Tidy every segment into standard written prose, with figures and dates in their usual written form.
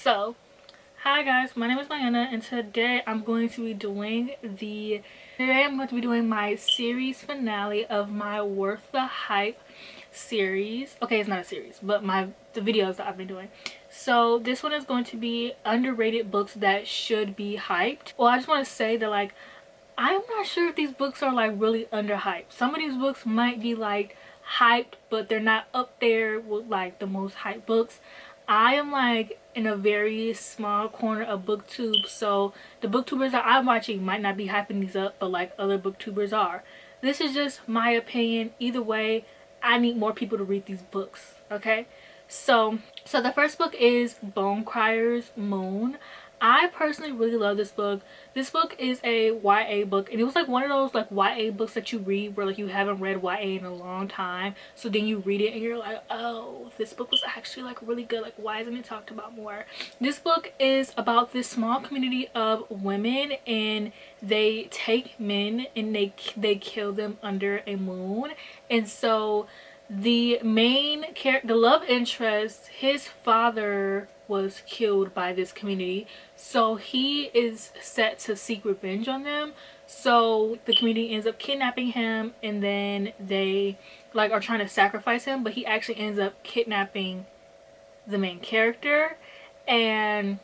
So, hi guys, my name is Diana, and today I'm going to be doing my series finale of my Worth the Hype series. Okay, it's not a series, but the videos that I've been doing. So this one is going to be underrated books that should be hyped. Well, I just want to say that I'm not sure if these books are really underhyped. Some of these books might be hyped, but they're not up there with the most hyped books. I am in a very small corner of booktube, so the booktubers that I'm watching might not be hyping these up, but other booktubers are. This is just my opinion. Either way, I need more people to read these books, okay? So the first book is Bone Criers Moon. I personally really love this book. This book is a YA book, and it was one of those YA books that you read where you haven't read YA in a long time, so then you read it and you're like, oh, this book was actually really good. Why isn't it talked about more? This book is about this small community of women, and they take men and they kill them under a moon. And so the main character, the love interest, his father was killed by this community, so he is set to seek revenge on them. So the community ends up kidnapping him, and then they are trying to sacrifice him, but he actually ends up kidnapping the main character, and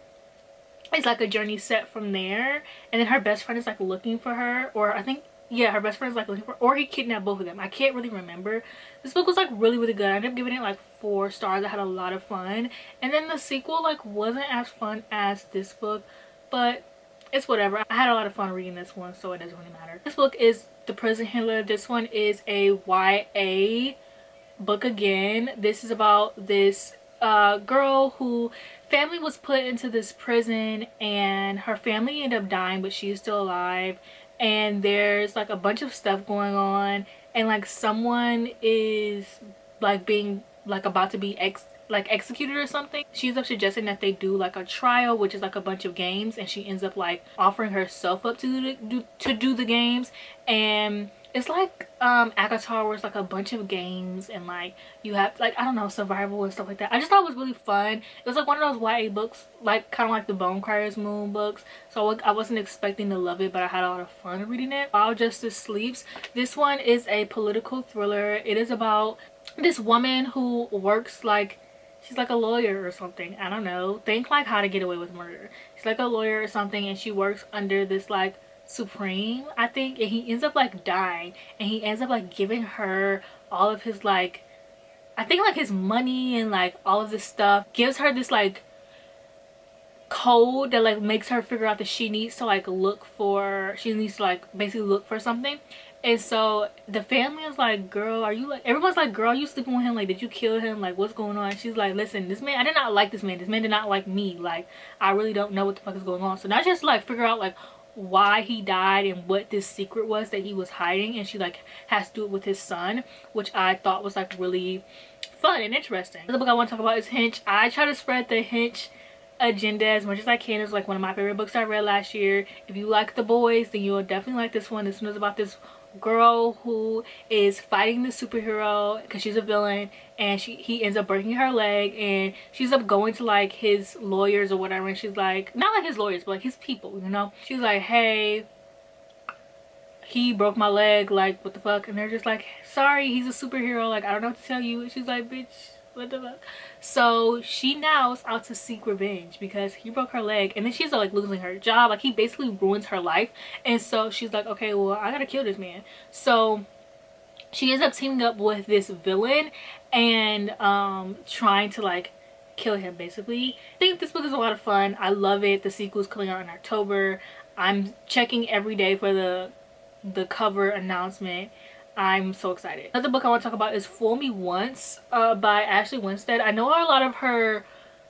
it's a journey set from there. And then her best friend is looking for her, or I think, yeah, her best friend is looking for, or he kidnapped both of them. I can't really remember. This book was really good. I ended up giving it 4 stars. I had a lot of fun. And then the sequel wasn't as fun as this book, but it's whatever. I had a lot of fun reading this one, so it doesn't really matter. This book is The Prison Handler. This one is a YA book again. This is about this girl who family was put into this prison, and her family ended up dying, but she's still alive. And there's a bunch of stuff going on, and someone is being about to be executed or something. She ends up suggesting that they do a trial, which is a bunch of games, and she ends up offering herself up to do the games. And it's Akatar, where it's a bunch of games, and you have I don't know, survival and stuff like that. I just thought it was really fun. It was one of those YA books, kind of like the Bone Criers Moon books, so I wasn't expecting to love it, but I had a lot of fun reading it. While Justice Sleeps. This one is a political thriller. It is about this woman who works she's a lawyer or something. I don't know. Think How to Get Away with Murder. She's a lawyer or something, and she works under this Supreme, I think, and he ends up dying, and he ends up giving her all of his I think his money and all of this stuff, gives her this code that makes her figure out that she needs to basically look for something. And so the family is girl, are you everyone's girl, are you sleeping with him? Did you kill him? What's going on? She's listen, this man, I did not like this man. This man did not like me. I really don't know what the fuck is going on. So now she has to figure out why he died and what this secret was that he was hiding, and she has to do it with his son, which I thought was really fun and interesting. The book I want to talk about is Hench. I try to spread the Hench agenda as much as I can. It's one of my favorite books I read last year. If you like The Boys, then you'll definitely like this one. This one is about this girl who is fighting the superhero because she's a villain, and he ends up breaking her leg, and she's up going to his lawyers or whatever, and she's not his lawyers, but his people, you know. She's hey, he broke my leg, what the fuck? And they're just sorry, he's a superhero, I don't know what to tell you. And she's bitch, what the fuck? So she now is out to seek revenge because he broke her leg, and then she's losing her job. He basically ruins her life. And so she's okay, well, I gotta kill this man. So she ends up teaming up with this villain and trying to kill him, basically. I think this book is a lot of fun. I love it. The sequel is coming out in October. I'm checking every day for the cover announcement. I'm so excited. Another book I want to talk about is Fool Me Once by Ashley Winstead. I know a lot of her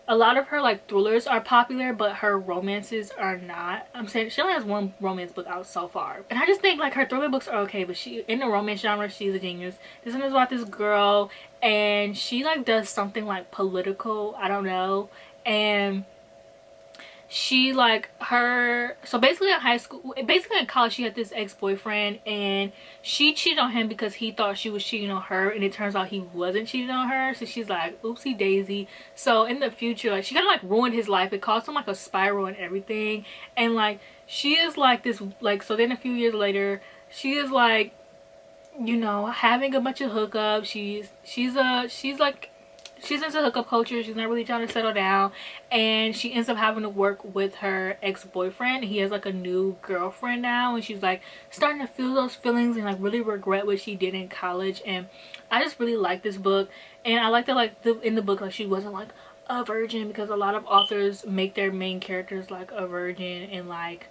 thrillers are popular, but her romances are not. I'm saying she only has one romance book out so far, and I just think her thriller books are okay, but she, in the romance genre, she's a genius. This one is about this girl, and she does something political, I don't know, and she so basically in high school, basically in college, she had this ex-boyfriend, and she cheated on him because he thought she was cheating on her, and it turns out he wasn't cheating on her. So she's like, oopsie daisy. So in the future, like, she kind of like ruined his life. It caused him like a spiral and everything. And like, she is like this, like, so then a few years later, she is like, you know, having a bunch of hookups. She's into hookup culture. She's not really trying to settle down, and she ends up having to work with her ex-boyfriend. He has like a new girlfriend now, and she's like starting to feel those feelings and like really regret what she did in college. And I just really like this book, and I like that like in the book, like, she wasn't like a virgin, because a lot of authors make their main characters like a virgin, and like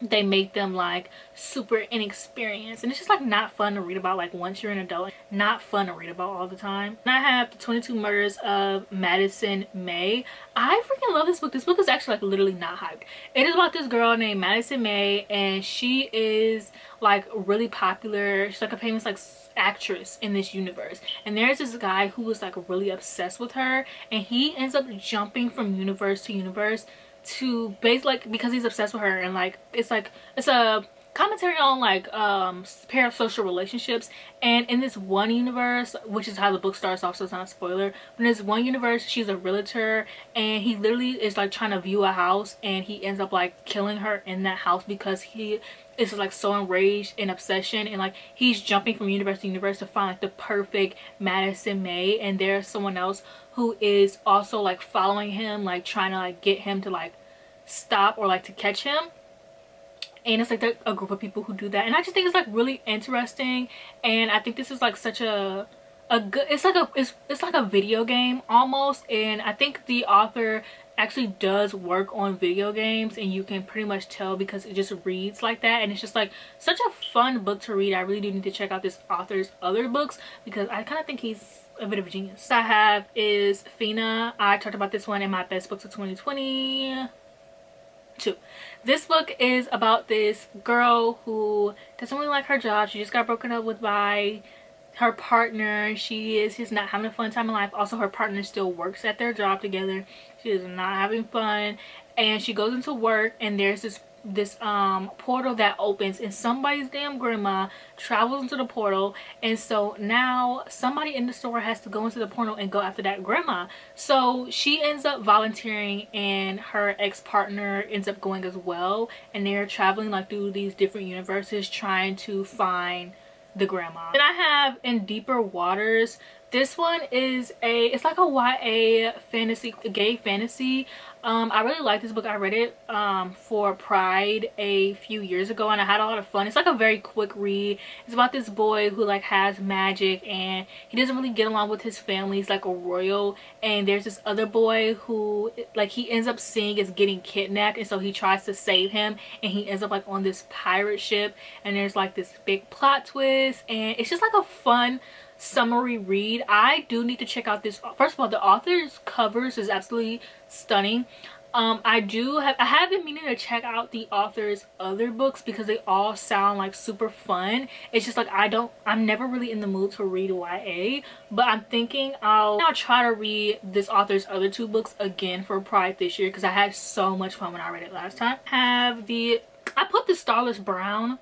they make them like super inexperienced, and it's just like not fun to read about. Like, once you're an adult, not fun to read about all the time. And I have the 22 Murders of Madison May. I freaking love this book. This book is actually like literally not hyped. It is about this girl named Madison May, and she is like really popular. She's like a famous like actress in this universe, and there's this guy who was like really obsessed with her, and he ends up jumping from universe to universe to base, like, because he's obsessed with her. And like, it's a commentary on like parasocial relationships. And in this one universe, which is how the book starts off, so it's not a spoiler, but in this one universe, she's a realtor, and he literally is like trying to view a house, and he ends up like killing her in that house because he is like so enraged in obsession. And like, he's jumping from universe to universe to find like the perfect Madison May, and there's someone else who is also like following him, like trying to like get him to like stop or like to catch him. And it's like a group of people who do that, and I just think it's like really interesting. And I think this is like such a good, it's like a video game almost. And I think the author actually does work on video games, and you can pretty much tell because it just reads like that. And it's just like such a fun book to read. I really do need to check out this author's other books, because I kind of think he's a bit of a genius. I have is Fina. I talked about this one in my best books of 2022. This book is about this girl who doesn't really like her job. She just got broken up with by her partner. She's not having a fun time in life. Also, her partner still works at their job together. She is not having fun, and she goes into work, and there's this portal that opens, and somebody's damn grandma travels into the portal. And so now somebody in the store has to go into the portal and go after that grandma. So she ends up volunteering, and her ex-partner ends up going as well, and they're traveling like through these different universes trying to find the grandma. Then I have In Deeper Waters. This one is it's like a YA fantasy, gay fantasy. I really like this book. I read it for Pride a few years ago, and I had a lot of fun. It's like a very quick read. It's about this boy who like has magic, and he doesn't really get along with his family. He's like a royal, and there's this other boy who like he ends up seeing is getting kidnapped, and so he tries to save him, and he ends up like on this pirate ship, and there's like this big plot twist, and it's just like a fun summary read. I do need to check out this. First of all, the author's covers is absolutely stunning. I have been meaning to check out the author's other books because they all sound like super fun. It's just like I'm never really in the mood to read YA, but I'm thinking I'll try to read this author's other two books again for Pride this year, because I had so much fun when I read it last time. I put the Stylus Brown.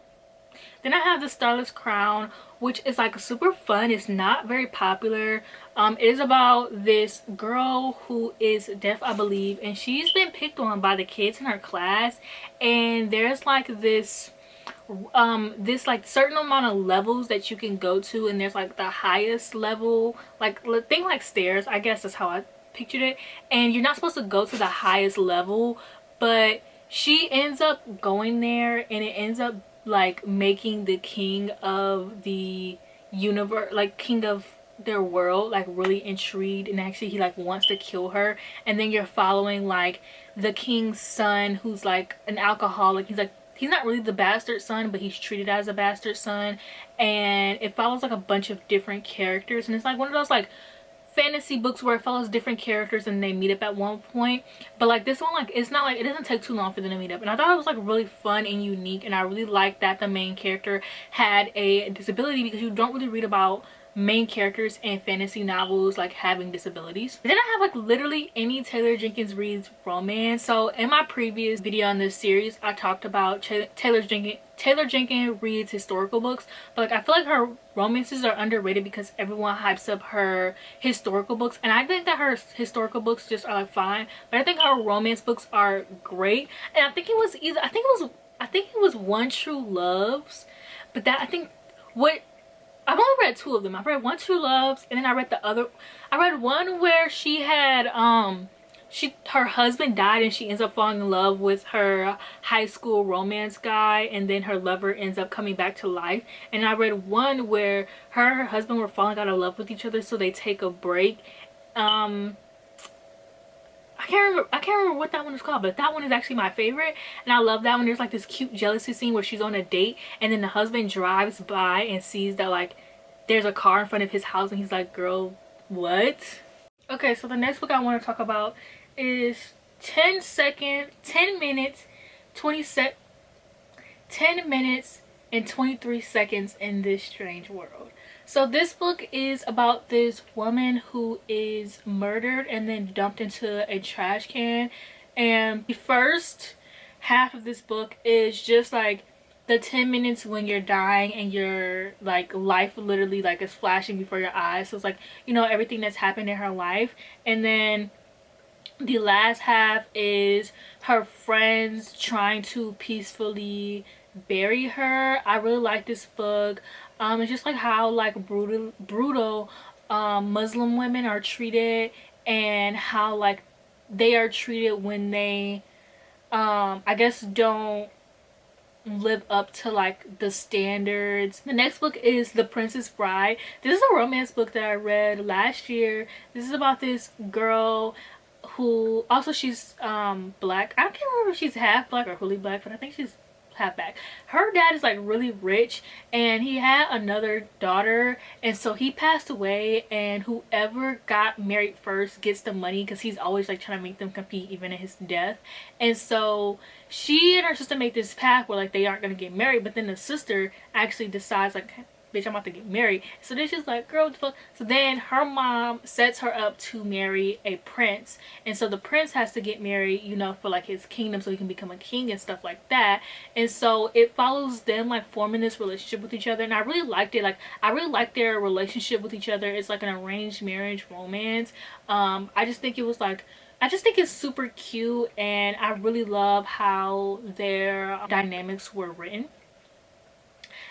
Then I have the Stylus Crown, which is like super fun. It's not very popular. It is about this girl who is deaf, I believe, and she's been picked on by the kids in her class. And there's like this like certain amount of levels that you can go to, and there's like the highest level, like think like stairs, I guess that's how I pictured it. And you're not supposed to go to the highest level, but she ends up going there, and it ends up like making the king of the universe, like king of their world, like really intrigued, and actually he like wants to kill her. And then you're following like the king's son, who's like an alcoholic. He's not really the bastard son, but he's treated as a bastard son. And it follows like a bunch of different characters, and it's like one of those like fantasy books where it follows different characters and they meet up at one point. But like this one, like it's not like, it doesn't take too long for them to meet up, and I thought it was like really fun and unique. And I really liked that the main character had a disability, because you don't really read about main characters in fantasy novels like having disabilities. Then I have like literally any Taylor Jenkins Reid's romance. So in my previous video on this series, I talked about Taylor Jenkins Reid's historical books, but like I feel like her romances are underrated because everyone hypes up her historical books, and I think that her historical books just are like fine, but I think her romance books are great. And I think it was either I think it was One True Loves, but that I think what I've only read two of them. I've read One True Loves, and then I read one where she had her husband died and she ends up falling in love with her high school romance guy, and then her lover ends up coming back to life. And I read one where her and her husband were falling out of love with each other, so they take a break. I can't remember what that one is called, but that one is actually my favorite, and I love that one. There's like this cute jealousy scene where she's on a date, and then the husband drives by and sees that like there's a car in front of his house, and he's like, girl, what? Okay, so the next book I want to talk about is 10 minutes and 23 seconds in this strange world. So this book is about this woman who is murdered and then dumped into a trash can, and the first half of this book is just like the 10 minutes when you're dying and your like life literally like is flashing before your eyes. So it's like, you know, everything that's happened in her life, and then the last half is her friends trying to peacefully bury her. I really like this book. It's just like how like brutal Muslim women are treated, and how like they are treated when they I guess don't live up to like the standards. The next book is The Princess Bride. This is a romance book that I read last year. This is about this girl who also she's black. I can't remember if she's half black or fully black, but I think she's half black. Her dad is like really rich, and he had another daughter, and so he passed away, and whoever got married first gets the money because he's always like trying to make them compete even in his death. And so she and her sister make this pact where like they aren't gonna get married, but then the sister actually decides like, bitch, I'm about to get married. So then she's like, girl, what the fuck? So then her mom sets her up to marry a prince, and so the prince has to get married, you know, for like his kingdom so he can become a king and stuff like that. And so it follows them like forming this relationship with each other, and I really liked it. Like I really liked their relationship with each other. It's like an arranged marriage romance. I just think it was like, I just think it's super cute, and I really love how their dynamics were written.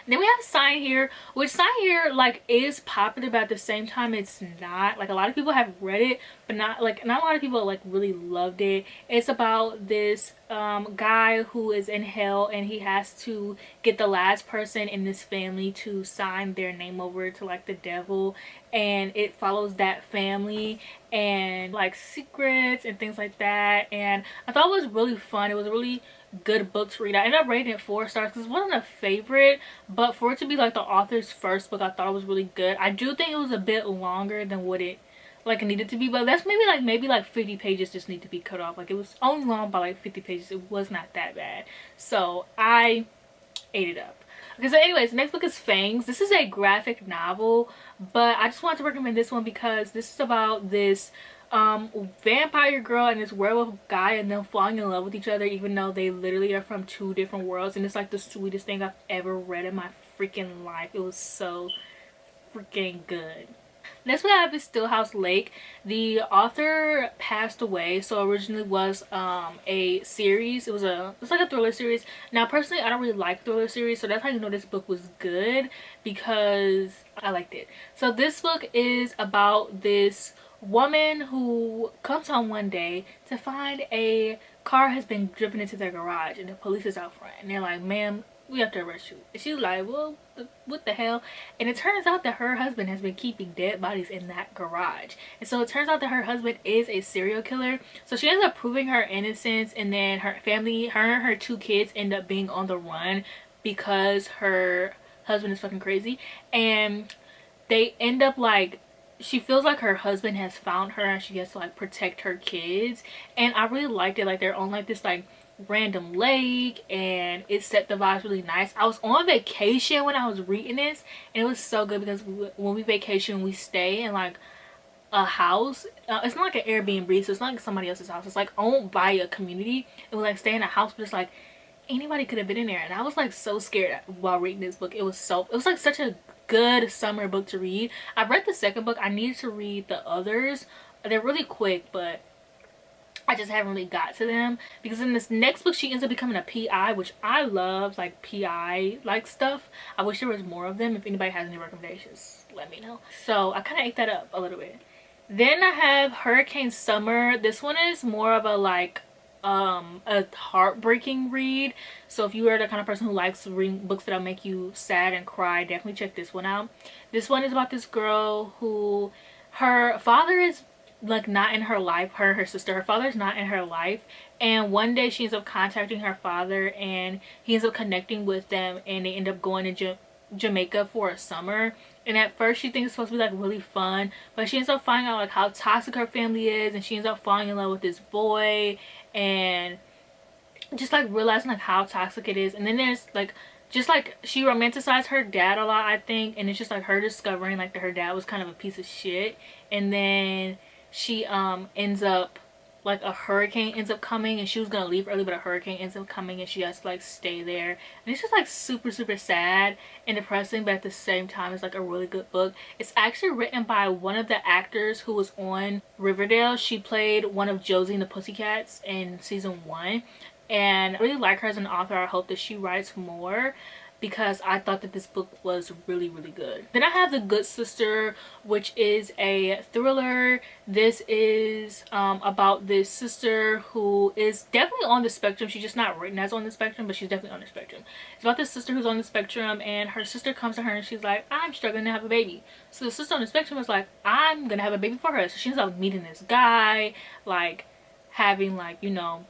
Then we have Sign Here, which Sign Here like is popular, but at the same time it's not. Like a lot of people have read it, but not a lot of people like really loved it. It's about this guy who is in hell, and he has to get the last person in this family to sign their name over to like the devil, and it follows that family and like secrets and things like that. And I thought it was really fun. It was a really good book to read. I ended up rating it 4 stars because it wasn't a favorite, but for it to be like the author's first book, I thought it was really good. I do think it was a bit longer than what it like needed to be, but that's maybe like 50 pages just need to be cut off. Like it was only long by like 50 pages. It was not that bad, so I ate it up. Okay, so anyways, the next book is Fangs. This is a graphic novel, but I just wanted to recommend this one because this is about this vampire girl and this werewolf guy, and them falling in love with each other even though they literally are from 2 different worlds. And it's like the sweetest thing I've ever read in my freaking life. It was so freaking good. Next we have is Stillhouse Lake. The author passed away, so originally was a series. It's like a thriller series. Now personally I don't really like thriller series, so that's how you know this book was good, because I liked it. So this book is about this woman who comes home one day to find a car has been driven into their garage, and the police is out front, and they're like, ma'am, we have to arrest you. And she's like, well, what the hell? And it turns out that her husband has been keeping dead bodies in that garage, and so it turns out that her husband is a serial killer. So she ends up proving her innocence, and then her family, her and her 2 kids end up being on the run because her husband is fucking crazy. And they end up like, she feels like her husband has found her, and she has to like protect her kids. And I really liked it. Like they're on like this like random lake, and it set the vibes really nice. I was on vacation when I was reading this, and it was so good because when we vacation we stay in like a house. It's not like an Airbnb, so it's not like somebody else's house. It's like owned by a community, and we like stay in a house, but it's like anybody could have been in there. And I was like so scared while reading this book. It was like such a good summer book to read. I've read the second book. I need to read the others. They're really quick, but I just haven't really got to them, because in this next book she ends up becoming a PI, which I love, like PI like stuff. I wish there was more of them. If anybody has any recommendations, let me know. So I kind of ate that up a little bit. Then I have Hurricane Summer. This one is more of a like a heartbreaking read. So if you are the kind of person who likes reading books that'll make you sad and cry, definitely check this one out. This one is about this girl who, her father is like not in her life. Her sister, her father's not in her life, and one day she ends up contacting her father, and he ends up connecting with them, and they end up going to Jamaica for a summer. And at first she thinks it's supposed to be like really fun, but she ends up finding out like how toxic her family is, and she ends up falling in love with this boy, and just like realizing like how toxic it is. And then there's like, just like she romanticized her dad a lot, I think, and it's just like her discovering like that her dad was kind of a piece of shit. And then she ends up, like a hurricane ends up coming, and she was gonna leave early, but a hurricane ends up coming and she has to like stay there. And it's just like super sad and depressing, but at the same time it's like a really good book. It's actually written by one of the actors who was on Riverdale. She played one of Josie and the Pussycats in season 1, and I really like her as an author. I hope that she writes more, because I thought that this book was really good. Then I have The Good Sister, which is a thriller. This is about this sister who is definitely on the spectrum. She's just not written as on the spectrum, but she's definitely on the spectrum. It's about this sister who's on the spectrum, and her sister comes to her and she's like, I'm struggling to have a baby. So the sister on the spectrum is like, I'm gonna have a baby for her. So she ends up meeting this guy, like having like, you know,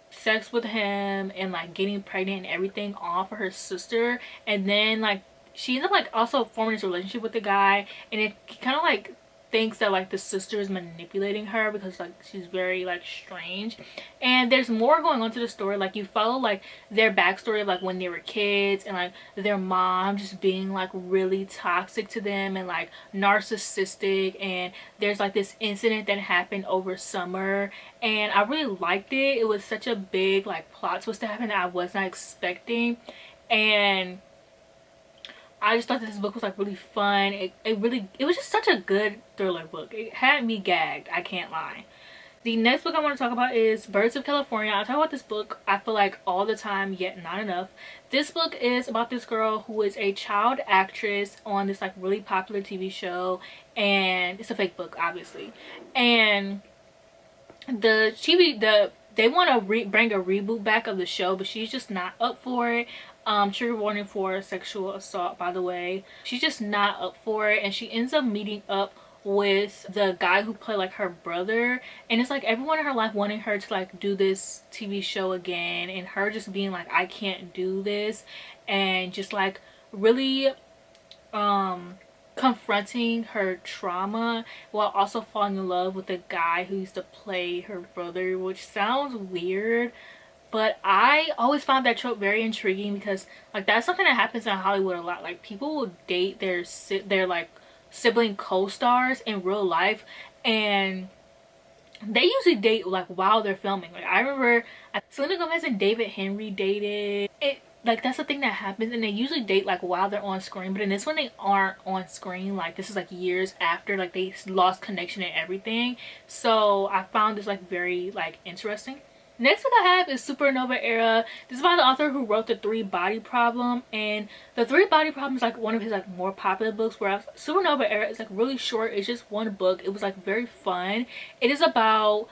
sex with him and like getting pregnant and everything, all for her sister. And then like she ends up like also forming this relationship with the guy, and it kind of like thinks that like the sister is manipulating her because like she's very like strange. And there's more going on to the story. Like you follow like their backstory of like when they were kids, and like their mom just being like really toxic to them and like narcissistic. And there's like this incident that happened over summer, and I really liked it. It was such a big like plot twist to happen that I was not expecting, and I just thought this book was like really fun. It was just such a good thriller book. It had me gagged, I can't lie. The next book I want to talk about is Birds of California. I talk about this book, I feel like, all the time, yet not enough. This book is about this girl who is a child actress on this like really popular TV show, and it's a fake book obviously. And they want to bring a reboot back of the show, but she's just not up for it. Trigger warning for sexual assault, by the way. She's just not up for it, and she ends up meeting up with the guy who played like her brother, and it's like everyone in her life wanting her to like do this TV show again, and her just being like, I can't do this, and just like really confronting her trauma while also falling in love with the guy who used to play her brother, which sounds weird, but I always found that trope very intriguing, because like that's something that happens in Hollywood a lot. Like people will date their like sibling co-stars in real life, and they usually date like while they're filming. Like I remember Selena Gomez and David Henry dated. Like that's the thing that happens, and they usually date like while they're on screen. But in this one they aren't on screen. Like this is like years after, like they lost connection and everything. So I found this like very like interesting. Next book I have is Supernova Era. This is by the author who wrote The Three Body Problem, and The Three Body Problem is like one of his like more popular books, whereas Supernova Era is like really short. It's just one book. It was like very fun. It is about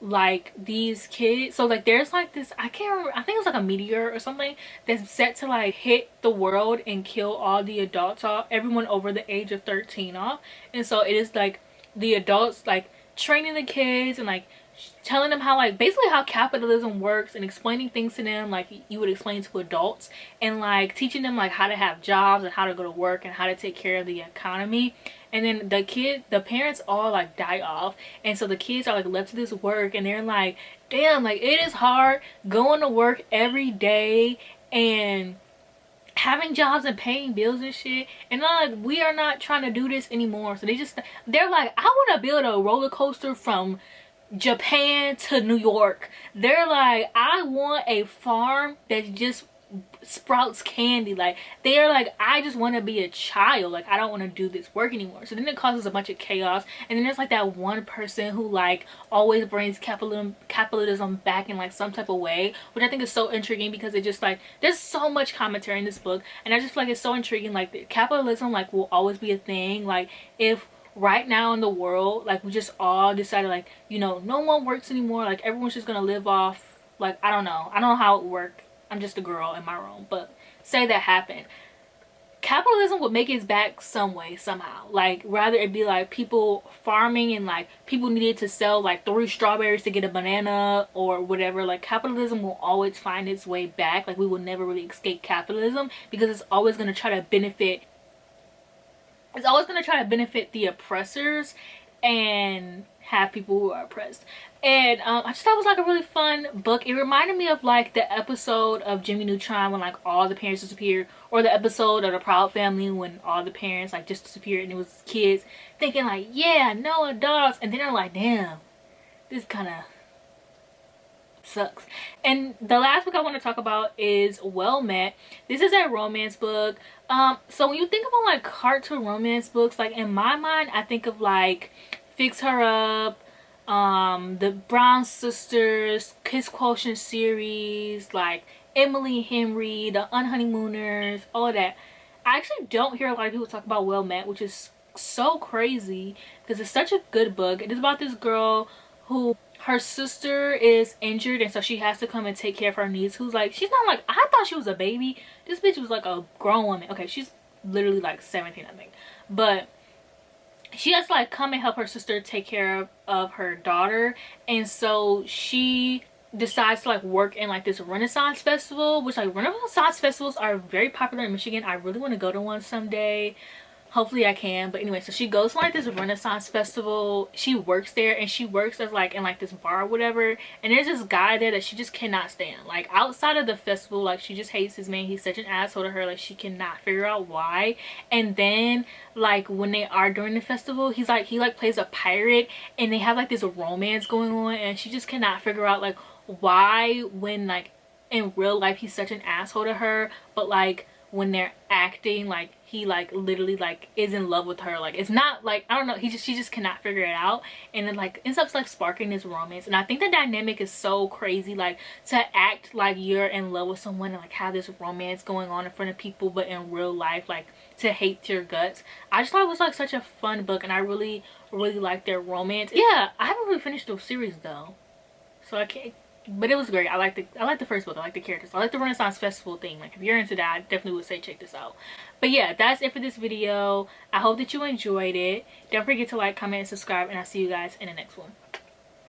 like these kids. So like there's like this, I can't remember, I think it's like a meteor or something that's set to like hit the world and kill all the adults off, everyone over the age of 13 off. And so it is like the adults like training the kids and like telling them how like basically how capitalism works, and explaining things to them like you would explain to adults, and like teaching them like how to have jobs and how to go to work and how to take care of the economy. and then the parents all like die off, and so the kids are like left to this work, and they're like, damn, like it is hard going to work every day and having jobs and paying bills and shit, and like we are not trying to do this anymore. So they're like, I want to build a roller coaster from Japan to New York. They're like, I want a farm that just sprouts candy. Like they're like, I just want to be a child. Like I don't want to do this work anymore. So then it causes a bunch of chaos, and then there's like that one person who like always brings capitalism back in like some type of way, which I think is so intriguing, because it just like, there's so much commentary in this book, and I just feel like it's so intriguing. Like capitalism like will always be a thing. Like if right now in the world like we just all decided like, you know, no one works anymore, like everyone's just gonna live off, like I don't know how it would work. I'm just a girl in my room, but say that happened, capitalism would make its back some way, somehow. Like rather it be like people farming, and like people needed to sell like 3 strawberries to get a banana or whatever. Like capitalism will always find its way back. Like we will never really escape capitalism, because it's always going to try to benefit the oppressors and have people who are oppressed. And I just thought it was like a really fun book. It reminded me of like the episode of Jimmy Neutron when like all the parents disappeared, or the episode of the Proud Family when all the parents like just disappeared, and it was kids thinking like, yeah, no adults, and then they're like, damn, this kind of sucks. And the last book I want to talk about is Well Met. This is a romance book. So when you think about like cartoon romance books, like in my mind I think of like Fix Her Up, the Brown Sisters, Kiss Quotient series, like Emily Henry, the Unhoneymooners, all of that. I actually don't hear a lot of people talk about Well Met, which is so crazy because it's such a good book. It is about this girl who, her sister is injured, and so she has to come and take care of her niece, who's like, she's not like, I thought she was a baby. This bitch was like a grown woman. Okay, she's literally like 17, I think, but she has to like come and help her sister take care of her daughter. And so she decides to like work in like this Renaissance festival, which like Renaissance festivals are very popular in Michigan. I really want to go to one someday. Hopefully I can. But anyway, so she goes to like this Renaissance festival. She works there, and she works as like in like this bar or whatever, and there's this guy there that she just cannot stand. Like outside of the festival, like she just hates his man. He's such an asshole to her. Like she cannot figure out why. And then like when they are during the festival, he like plays a pirate, and they have like this romance going on, and she just cannot figure out like why, when like in real life he's such an asshole to her, but like when they're acting, like he like literally like is in love with her. Like it's not like, I don't know, she just cannot figure it out, and then like ends up like sparking this romance. And I think the dynamic is so crazy, like to act like you're in love with someone and like have this romance going on in front of people, but in real life like to hate your guts. I just thought it was like such a fun book, and I really liked their romance. Yeah, I haven't really finished the series though, so I can't, but it was great. I like the first book. I like the characters. I like the Renaissance Festival thing. Like if you're into that, I definitely would say check this out. But yeah, that's it for this video. I hope that you enjoyed it. Don't forget to like, comment, and subscribe, and I'll see you guys in the next one.